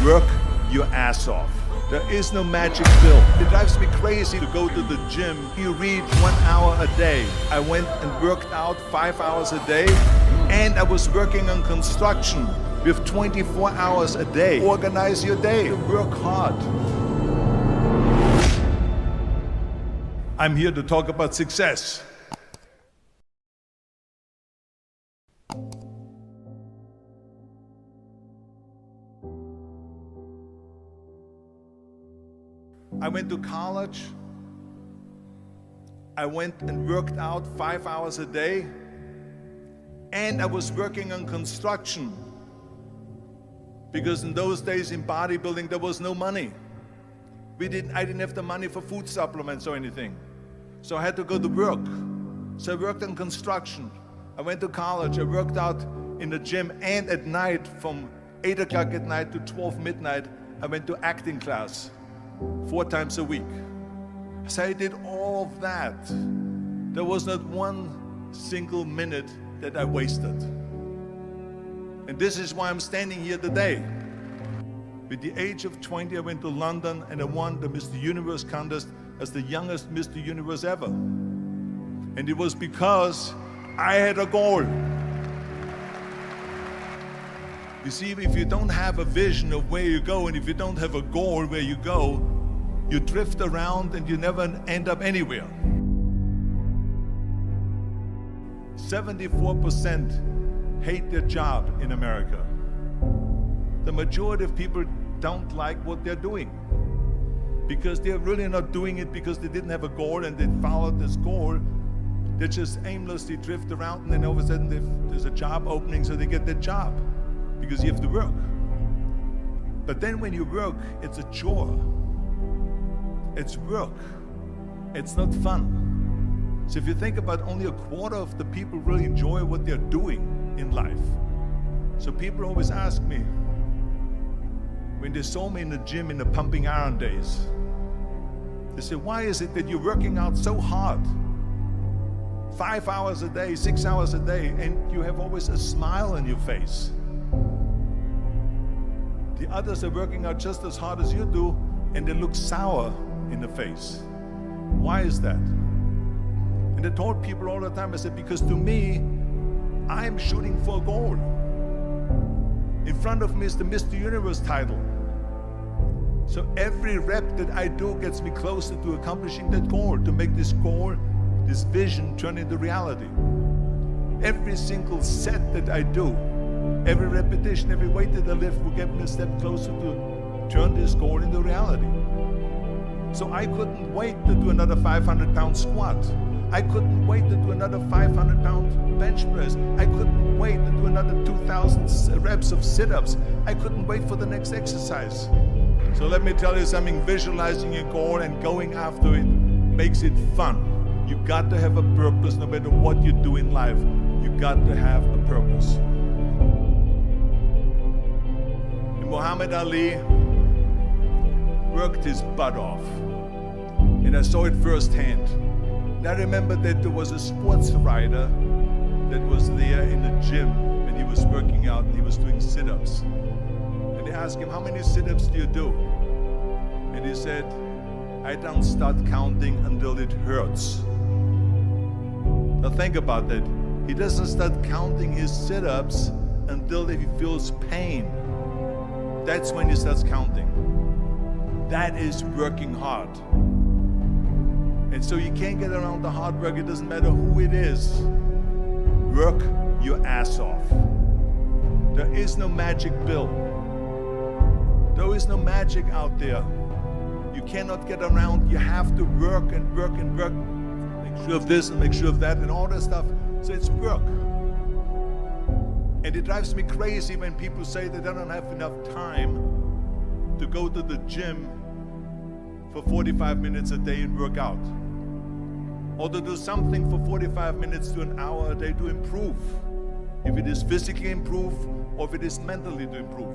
work your ass off. There is no magic pill. It drives me crazy to go to the gym. You read 1 hour a day. I went and worked out 5 hours a day, and I was working on construction with 24 hours a day. Organize your day. Work hard. I'm here to talk about success. I went to college. I went and worked out 5 hours a day, and I was working on construction. Because in those days in bodybuilding, there was no money. I didn't have the money for food supplements or anything. So I had to go to work. So I worked on construction. I went to college. I worked out in the gym, and at night, from 8 o'clock at night to 12 midnight, I went to acting class 4 times a week. So I did all of that. There was not one single minute that I wasted. And this is why I'm standing here today. With the age of 20, I went to London and I won the Mr. Universe contest as the youngest Mr. Universe ever. And it was because I had a goal. You see, if you don't have a vision of where you go, and if you don't have a goal where you go, you drift around and you never end up anywhere. 74% hate their job in America. The majority of people don't like what they're doing because they're really not doing it because they didn't have a goal and they followed this goal. They just aimlessly drift around, and then all of a sudden there's a job opening, so they get that job because you have to work. But then when you work, it's a chore. It's work. It's not fun. So if you think about, only a quarter of the people really enjoy what they're doing in life. So people always ask me, when they saw me in the gym in the pumping iron days, they say, why is it that you're working out so hard? 5 hours a day, 6 hours a day, and you have always a smile on your face. The others are working out just as hard as you do, and they look sour in the face. Why is that? And I told people all the time, I said, because to me, I'm shooting for a goal. In front of me is the Mr. Universe title. So every rep that I do gets me closer to accomplishing that goal, to make this goal, this vision, turn into reality. Every single set that I do, every repetition, every weight that I lift will get me a step closer to turn this goal into reality. So I couldn't wait to do another 500-pound squat. I couldn't wait to do another 500-pound bench press. I couldn't wait to do another 2,000 reps of sit-ups. I couldn't wait for the next exercise. So let me tell you something, visualizing your goal and going after it makes it fun. You got to have a purpose no matter what you do in life. You got to have a purpose. And Muhammad Ali worked his butt off. And I saw it firsthand. And I remember that there was a sports writer that was there in the gym when he was working out and he was doing sit-ups. And they asked him, how many sit-ups do you do? And he said, I don't start counting until it hurts. Now think about that. He doesn't start counting his sit-ups until he feels pain. That's when he starts counting. That is working hard. And so you can't get around the hard work. It doesn't matter who it is. Work your ass off. There is no magic pill. There is no magic out there. You cannot get around. You have to work and work and work. Make sure of this and make sure of that and all that stuff. So it's work. And it drives me crazy when people say that they don't have enough time to go to the gym for 45 minutes a day and work out. Or to do something for 45 minutes to an hour a day to improve. If it is physically improve or if it is mentally to improve.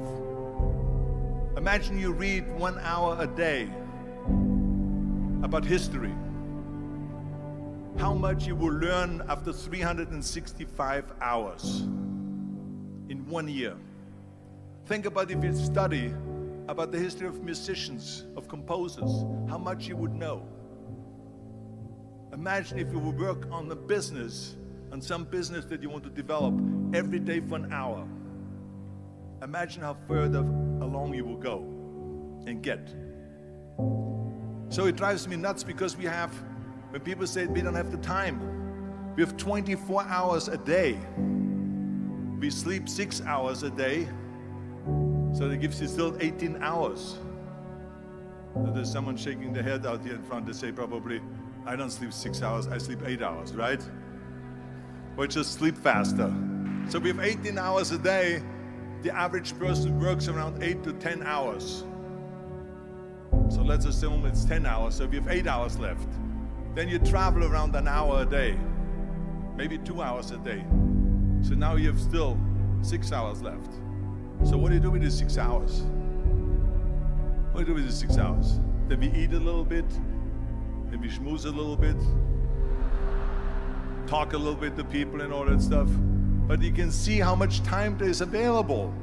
Imagine you read 1 hour a day about history. How much you will learn after 365 hours in 1 year. Think about if you study about the history of musicians, of composers, how much you would know. Imagine if you would work on a business, on some business that you want to develop every day for an hour. Imagine how further along you will go and get. So it drives me nuts because when people say we don't have the time, we have 24 hours a day. We sleep 6 hours a day, so that gives you still 18 hours. So there's someone shaking their head out here in front to say probably, I don't sleep 6 hours, I sleep 8 hours, right? Or just sleep faster. So we have 18 hours a day. The average person works around 8 to 10 hours. So let's assume it's 10 hours, so we have 8 hours left. Then you travel around an hour a day, maybe 2 hours a day. So now you have still 6 hours left. So what do you do with these 6 hours? What do you do with these 6 hours? Then we eat a little bit, then we schmooze a little bit, talk a little bit to people and all that stuff. But you can see how much time there is available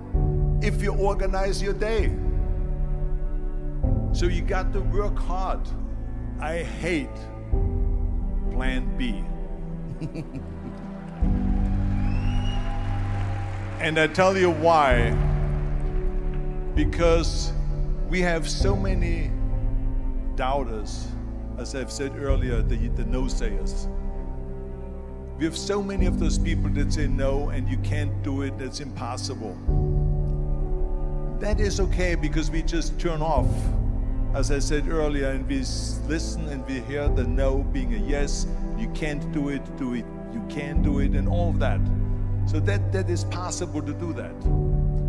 if you organize your day. So you got to work hard. I hate plan B. And I tell you why. Because we have so many doubters, as I've said earlier, the no-sayers. We have so many of those people that say no and you can't do it, that's impossible. That is okay because we just turn off, as I said earlier, and we listen and we hear the no being a yes. You can't do it, you can do it, and all of that. So that is possible to do that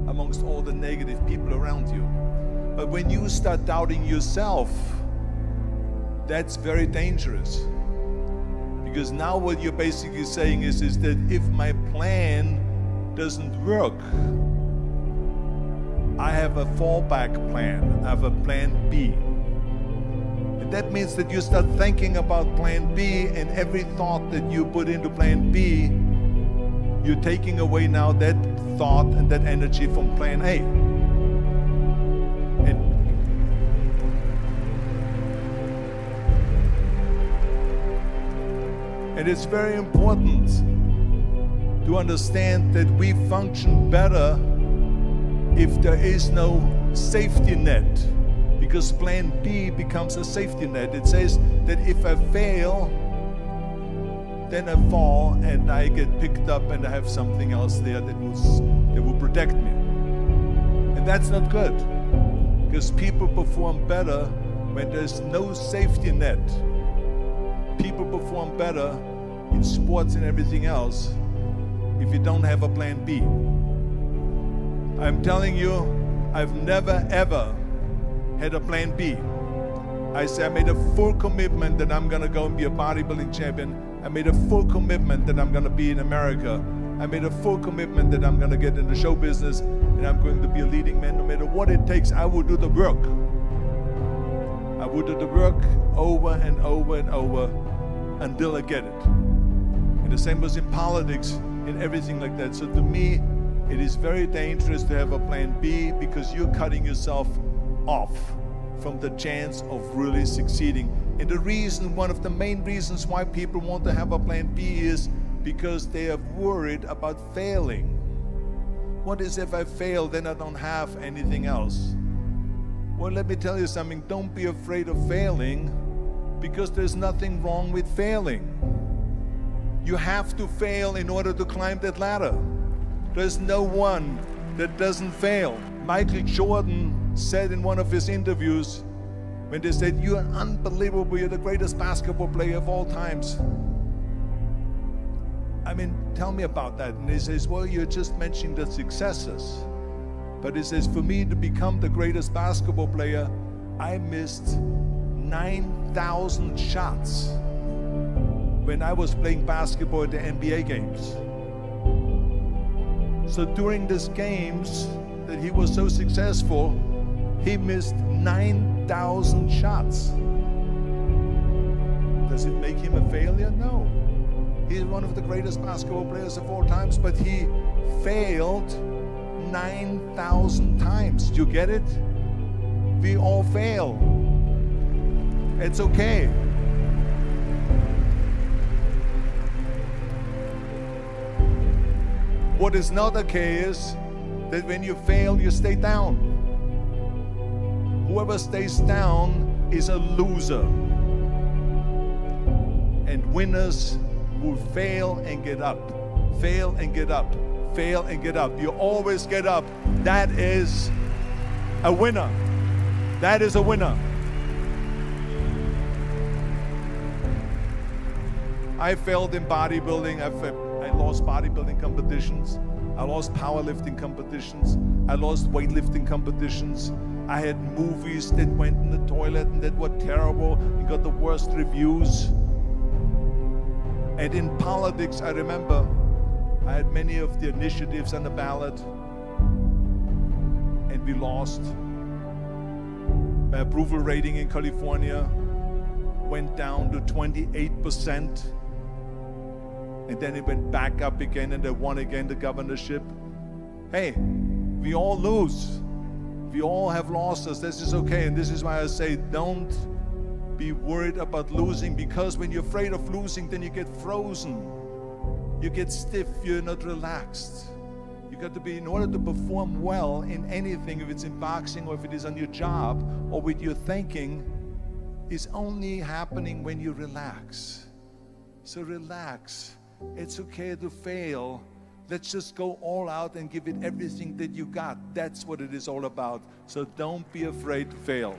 amongst all the negative people around you. But when you start doubting yourself, that's very dangerous. Because now what you're basically saying is that if my plan doesn't work, I have a fallback plan, I have a plan B. And that means that you start thinking about plan B, and every thought that you put into plan B, you're taking away now that thought and that energy from plan A. And it's very important to understand that we function better if there is no safety net, because plan B becomes a safety net. It says that if I fail, then I fall and I get picked up and I have something else there that will protect me. And that's not good, because people perform better when there's no safety net. People perform better in sports and everything else if you don't have a plan B. I'm telling you, I've never ever had a plan B. I made a full commitment that I'm gonna go and be a bodybuilding champion. I made a full commitment that I'm gonna be in America. I made a full commitment that I'm gonna get in the show business and I'm going to be a leading man. No matter what it takes, I will do the work. I will do the work over and over and over until I get it. And the same was in politics and everything like that. So to me, it is very dangerous to have a plan B, because you're cutting yourself off from the chance of really succeeding. And the reason, one of the main reasons why people want to have a plan B is because they are worried about failing. What is if I fail, then I don't have anything else? Well, let me tell you something, don't be afraid of failing, because there's nothing wrong with failing. You have to fail in order to climb that ladder. There's no one that doesn't fail. Michael Jordan said in one of his interviews, when they said, "You're unbelievable, you're the greatest basketball player of all times." I mean, tell me about that. And he says, well, you're just mentioning the successes. But he says, for me to become the greatest basketball player, I missed 9,000 shots when I was playing basketball at the NBA games. So during these games that he was so successful, he missed 9,000 shots. Does it make him a failure? No. He's one of the greatest basketball players of all times, but he failed 9,000 times. Do you get it? We all fail. It's okay. What is not okay is that when you fail, you stay down. Whoever stays down is a loser. And winners will fail and get up, fail and get up, fail and get up. You always get up. That is a winner. That is a winner. I failed in bodybuilding. I lost bodybuilding competitions. I lost powerlifting competitions. I lost weightlifting competitions. I had movies that went in the toilet and that were terrible and got the worst reviews. And in politics, I remember I had many of the initiatives on the ballot, and we lost. My approval rating in California went down to 28%, and then it went back up again, and I won again the governorship. Hey, we all lose. We all have losses. This is okay, and this is why I say don't be worried about losing, because when you're afraid of losing, then you get frozen. You get stiff, you're not relaxed. You got to be, in order to perform well in anything, if it's in boxing or if it is on your job or with your thinking, is only happening when you relax. So relax. It's okay to fail. Let's just go all out and give it everything that you got. That's what it is all about. So don't be afraid to fail.